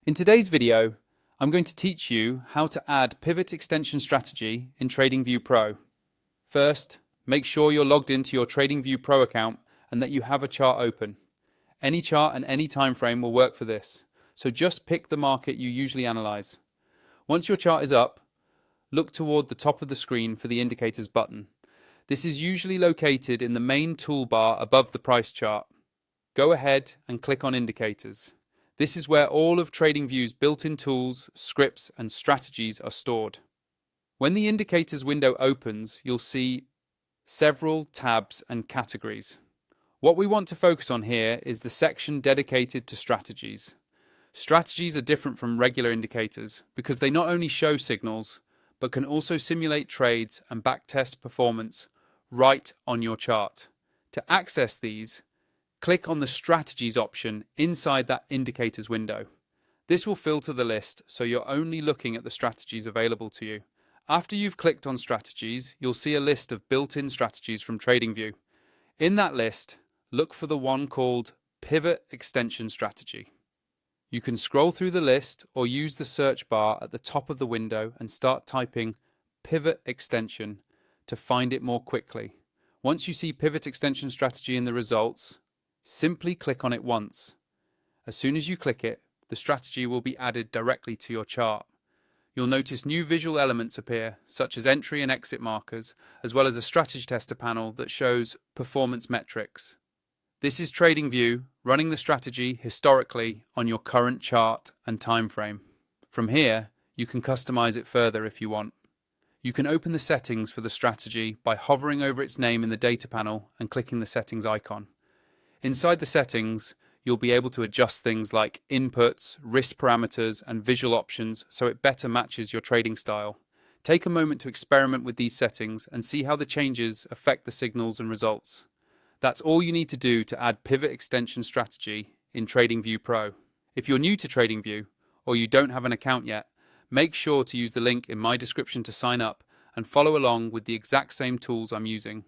In today's video, I'm going to teach you how to add pivot extension strategy in TradingView Pro. First, make sure you're logged into your TradingView Pro account and that you have a chart open. Any chart and any time frame will work for this, so just pick the market you usually analyze. Once your chart is up, look toward the top of the screen for the indicators button. This is usually located in the main toolbar above the price chart. Go ahead and click on Indicators. This is where all of TradingView's built-in tools, scripts, and strategies are stored. When the Indicators window opens, you'll see several tabs and categories. What we want to focus on here is the section dedicated to strategies. Strategies are different from regular indicators because they not only show signals, but can also simulate trades and backtest performance right on your chart. To access these, click on the Strategies option inside that Indicators window. This will filter the list so you're only looking at the strategies available to you. After you've clicked on Strategies, you'll see a list of built-in strategies from TradingView. In that list, look for the one called Pivot Extension Strategy. You can scroll through the list or use the search bar at the top of the window and start typing Pivot Extension to find it more quickly. Once you see Pivot Extension Strategy in the results, simply click on it once. As soon as you click it, the strategy will be added directly to your chart. You'll notice new visual elements appear, such as entry and exit markers, as well as a strategy tester panel that shows performance metrics. This is TradingView running the strategy historically on your current chart and time frame. From here, you can customize it further if you want. You can open the settings for the strategy by hovering over its name in the data panel and clicking the settings icon. Inside the settings, you'll be able to adjust things like inputs, risk parameters, and visual options so it better matches your trading style. Take a moment to experiment with these settings and see how the changes affect the signals and results. That's all you need to do to add pivot extension strategy in TradingView Pro. If you're new to TradingView or you don't have an account yet, make sure to use the link in my description to sign up and follow along with the exact same tools I'm using.